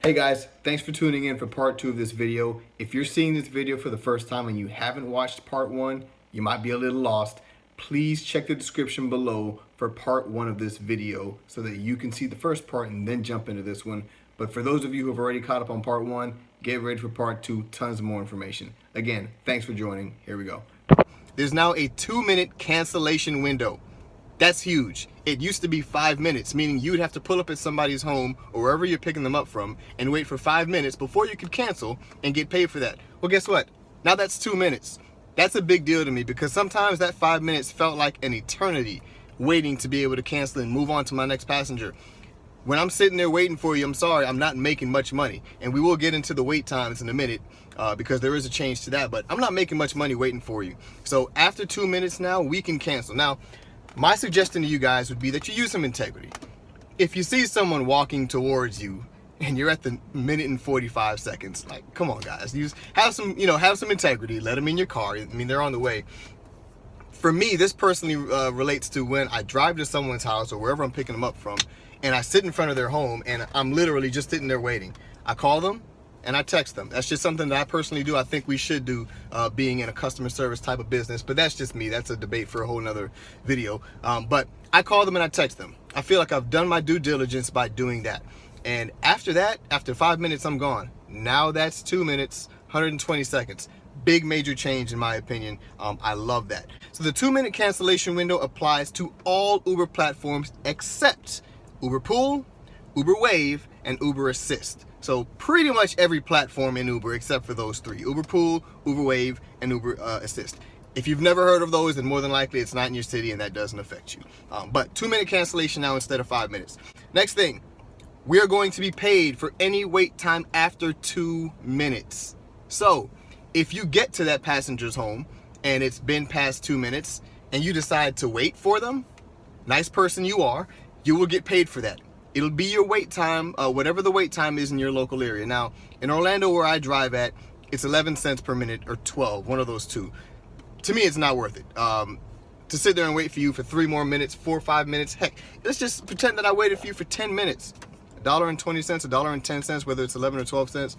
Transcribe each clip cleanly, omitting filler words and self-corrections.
Hey guys, thanks for tuning in for part 2 of this video. If you're seeing this video for the first time and you haven't watched part 1, you might be a little lost. Please check the description below for part 1 of this video so that you can see the first part and then jump into this one. But for those of you who have already caught up on part 1, get ready for part 2, tons more information. Again, thanks for joining. Here we go. There's now a 2-minute cancellation window. That's huge. It used to be 5 minutes, meaning you'd have to pull up at somebody's home or wherever you're picking them up from and wait for 5 minutes before you could cancel and get paid for that. Well, guess what? Now that's 2 minutes. That's a big deal to me because sometimes that 5 minutes felt like an eternity waiting to be able to cancel and move on to my next passenger. When I'm sitting there waiting for you, I'm sorry, I'm not making much money. And we will get into the wait times in a minute because there is a change to that, but I'm not making much money waiting for you. So after 2 minutes now, we can cancel. Now, my suggestion to you guys would be that you use some integrity. If you see someone walking towards you and you're at the minute and 45 seconds, like, come on guys, have some integrity, let them in your car. I mean, they're on the way. For me, this personally relates to when I drive to someone's house or wherever I'm picking them up from, and I sit in front of their home and I'm literally just sitting there waiting. I call them and I text them. That's just something that I personally do. I think we should do being in a customer service type of business, but that's just me. That's a debate for a whole nother video. But I call them and I text them. I feel like I've done my due diligence by doing that. And after that, after 5 minutes, I'm gone. Now that's 2 minutes, 120 seconds. Big major change in my opinion. I love that. So the 2-minute cancellation window applies to all Uber platforms except Uber Pool, Uber Wave, and Uber Assist. So pretty much every platform in Uber except for those three: Uber Pool, Uber Wave, and Uber Assist. If you've never heard of those, then more than likely it's not in your city and that doesn't affect you. But 2-minute cancellation now instead of 5 minutes. Next thing, we are going to be paid for any wait time after 2 minutes. So if you get to that passenger's home and it's been past 2 minutes and you decide to wait for them, nice person you are, you will get paid for that. It'll be your wait time, whatever the wait time is in your local area. Now, in Orlando where I drive at, it's 11 cents per minute or 12, one of those two. To me, it's not worth it. To sit there and wait for you for 3 more minutes, 4 or 5 minutes, heck, let's just pretend that I waited for you for 10 minutes. $1.20, $1.10, whether it's 11 or 12 cents,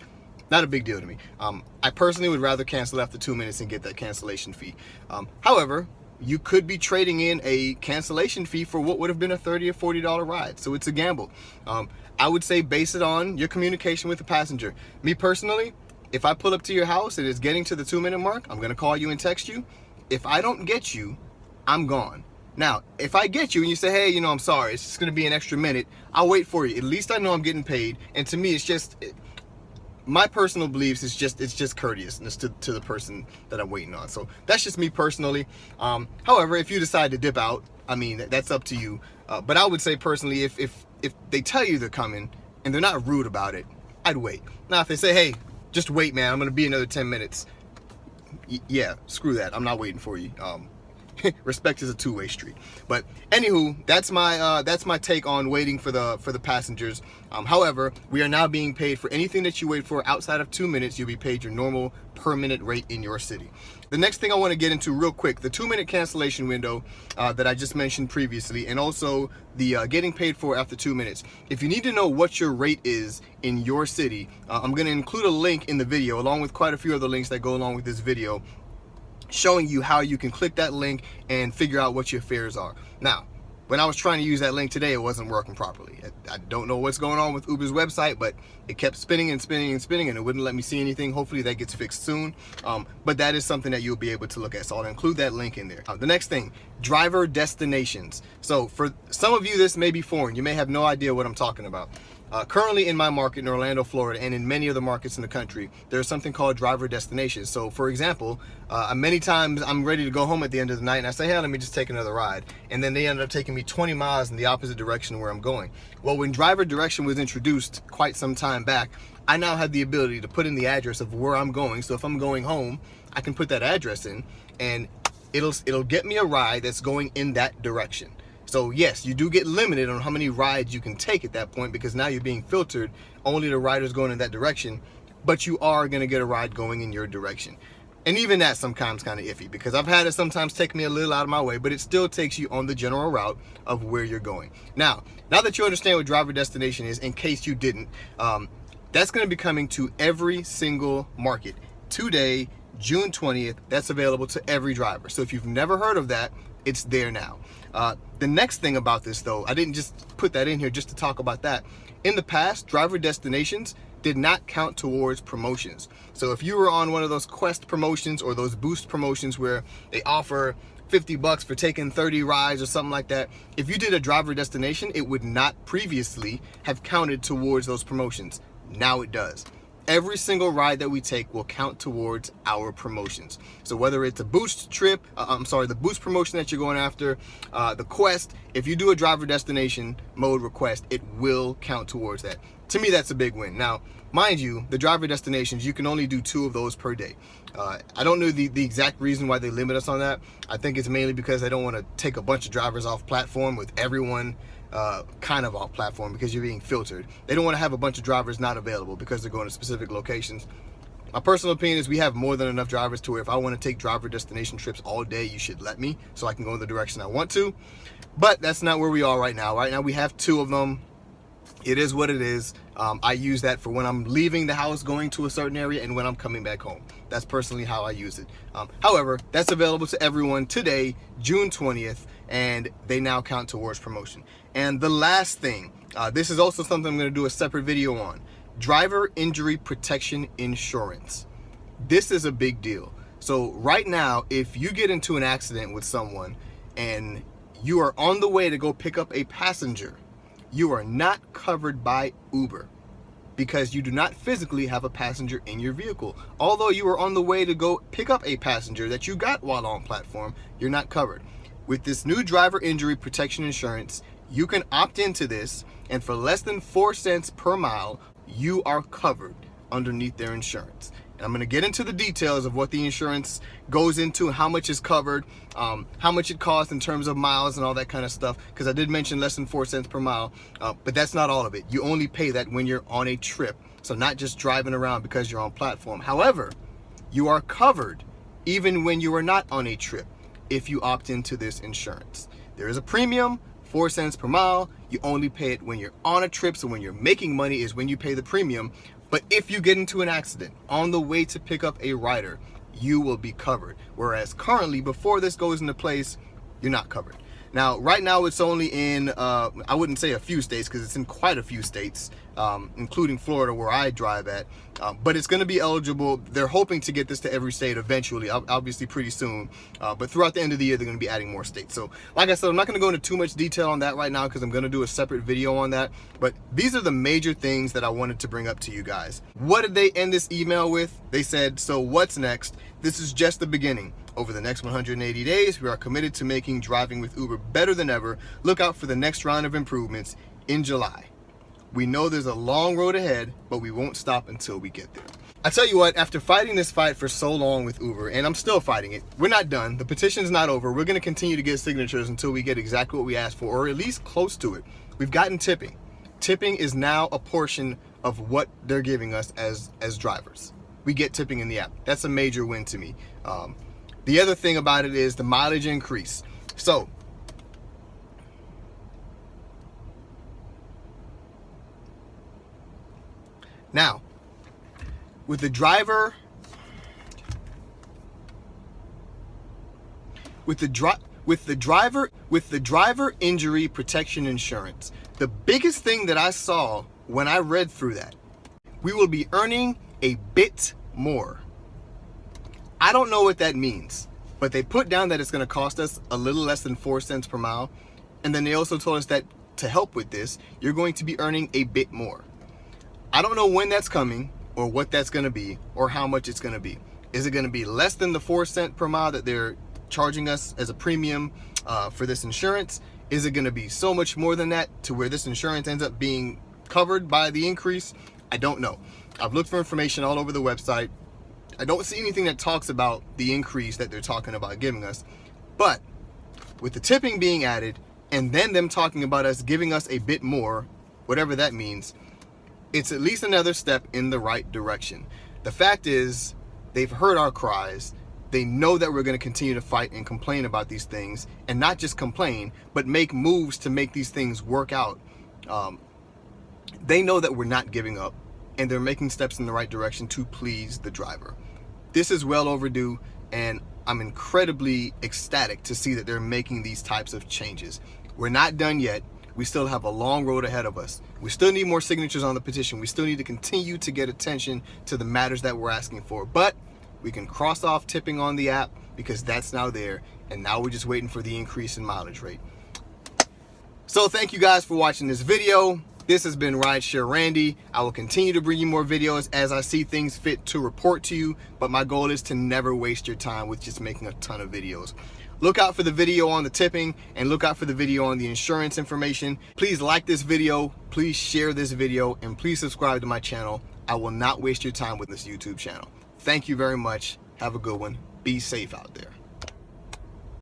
not a big deal to me. I personally would rather cancel after 2 minutes and get that cancellation fee. However, you could be trading in a cancellation fee for what would have been a $30 or $40 ride. So it's a gamble. I would say base it on your communication with the passenger. Me personally, if I pull up to your house and it's getting to the 2-minute mark, I'm gonna call you and text you. If I don't get you, I'm gone. Now, if I get you and you say, hey, I'm sorry, it's just gonna be an extra minute, I'll wait for you. At least I know I'm getting paid. And to me, it's just, my personal beliefs is it's just courteousness to the person that I'm waiting on. So that's just me personally. However, if you decide to dip out, I mean, that's up to you. But I would say personally, if they tell you they're coming and they're not rude about it, I'd wait. Now, if they say, hey, just wait, man, I'm gonna be another 10 minutes. Yeah, screw that. I'm not waiting for you. Respect is a two-way street. But anywho, that's my take on waiting for the passengers. However, we are now being paid for anything that you wait for outside of 2 minutes. You'll be paid your normal per minute rate in your city. The next thing I want to get into real quick, the 2-minute cancellation window that I just mentioned previously, and also the getting paid for after 2 minutes. If you need to know what your rate is in your city, I'm going to include a link in the video along with quite a few other links that go along with this video, showing you how you can click that link and figure out what your fares are. Now, when I was trying to use that link today, it wasn't working properly. I don't know what's going on with Uber's website, but it kept spinning and spinning and spinning and it wouldn't let me see anything. Hopefully that gets fixed soon. But that is something that you'll be able to look at. So I'll include that link in there. The next thing, driver destinations. So for some of you, this may be foreign. You may have no idea what I'm talking about. Currently in my market in Orlando, Florida, and in many other markets in the country, there's something called driver destinations. So for example, many times I'm ready to go home at the end of the night and I say, hey, let me just take another ride. And then they end up taking me 20 miles in the opposite direction where I'm going. Well, when driver direction was introduced quite some time back, I now have the ability to put in the address of where I'm going. So if I'm going home, I can put that address in and it'll get me a ride that's going in that direction. So yes, you do get limited on how many rides you can take at that point because now you're being filtered only to riders going in that direction, but you are going to get a ride going in your direction. And even that's sometimes kind of iffy because I've had it sometimes take me a little out of my way, but it still takes you on the general route of where you're going. Now that you understand what driver destination is, in case you didn't, That's going to be coming to every single market today, June 20th. That's available to every driver. So if you've never heard of that, it's there now. The next thing about this, though, I didn't just put that in here just to talk about that. In the past, driver destinations did not count towards promotions. So if you were on one of those Quest promotions or those Boost promotions where they offer $50 for taking 30 rides or something like that, if you did a driver destination, it would not previously have counted towards those promotions. Now it does. Every single ride that we take will count towards our promotions. So whether it's a Boost trip, the Boost promotion that you're going after, the Quest, if you do a driver destination mode request, it will count towards that. To me, that's a big win. Now, mind you, the driver destinations, you can only do 2 of those per day. I don't know the exact reason why they limit us on that. I think it's mainly because they don't want to take a bunch of drivers off platform with everyone kind of off platform because you're being filtered. They don't want to have a bunch of drivers not available because they're going to specific locations. My personal opinion is we have more than enough drivers to where if I want to take driver destination trips all day, you should let me so I can go in the direction I want to. But that's not where we are right now. Right now we have 2 of them. It is what it is. I use that for when I'm leaving the house, going to a certain area, and when I'm coming back home. That's personally how I use it. However, that's available to everyone today, June 20th, and they now count towards promotion. And the last thing, this is also something I'm going to do a separate video on. Driver injury protection insurance. This is a big deal. So right now, if you get into an accident with someone and you are on the way to go pick up a passenger, you are not covered by Uber because you do not physically have a passenger in your vehicle. Although you are on the way to go pick up a passenger that you got while on platform, you're not covered. With this new driver injury protection insurance, you can opt into this, and for less than 4 cents per mile, you are covered underneath their insurance. And I'm going to get into the details of what the insurance goes into, how much is covered, how much it costs in terms of miles and all that kind of stuff, because I did mention less than 4 cents per mile, but that's not all of it. You only pay that when you're on a trip, so not just driving around because you're on platform. However, you are covered even when you are not on a trip if you opt into this insurance. There is a premium, 4 cents per mile. You only pay it when you're on a trip, so when you're making money is when you pay the premium. But if you get into an accident on the way to pick up a rider, you will be covered. Whereas currently, before this goes into place, you're not covered. Now, right now it's only in, I wouldn't say a few states because it's in quite a few states, including Florida where I drive at, but it's going to be eligible. They're hoping to get this to every state eventually, obviously pretty soon, but throughout the end of the year, they're going to be adding more states. So like I said, I'm not going to go into too much detail on that right now because I'm going to do a separate video on that, but these are the major things that I wanted to bring up to you guys. What did they end this email with? They said, so what's next? This is just the beginning. Over the next 180 days, we are committed to making driving with Uber better than ever. Look out for the next round of improvements in July. We know there's a long road ahead, but we won't stop until we get there. I tell you what, after fighting this fight for so long with Uber, and I'm still fighting it, we're not done. The petition's not over. We're going to continue to get signatures until we get exactly what we asked for, or at least close to it. We've gotten tipping. Tipping is now a portion of what they're giving us as drivers. We get tipping in the app. That's a major win to me. The other thing about it is the mileage increase. So, now, with the driver injury protection insurance, the biggest thing that I saw when I read through that, we will be earning a bit more. I don't know what that means, but they put down that it's going to cost us a little less than 4 cents per mile. And then they also told us that to help with this, you're going to be earning a bit more. I don't know when that's coming or what that's going to be or how much it's going to be. Is it going to be less than the 4 cent per mile that they're charging us as a premium for this insurance? Is it going to be so much more than that to where this insurance ends up being covered by the increase? I don't know. I've looked for information all over the website. I don't see anything that talks about the increase that they're talking about giving us. But with the tipping being added and then them talking about us giving us a bit more, whatever that means, it's at least another step in the right direction. The fact is, they've heard our cries. They know that we're going to continue to fight and complain about these things, and not just complain, but make moves to make these things work out. They know that we're not giving up, and they're making steps in the right direction to please the driver. This is well overdue, and I'm incredibly ecstatic to see that they're making these types of changes. We're not done yet. We still have a long road ahead of us. We still need more signatures on the petition. We still need to continue to get attention to the matters that we're asking for. But we can cross off tipping on the app because that's now there, and now we're just waiting for the increase in mileage rate. So thank you guys for watching this video. This has been Rideshare Randy. I will continue to bring you more videos as I see things fit to report to you, but my goal is to never waste your time with just making a ton of videos. Look out for the video on the tipping, and look out for the video on the insurance information. Please like this video, please share this video, and please subscribe to my channel. I will not waste your time with this YouTube channel. Thank you very much. Have a good one. Be safe out there.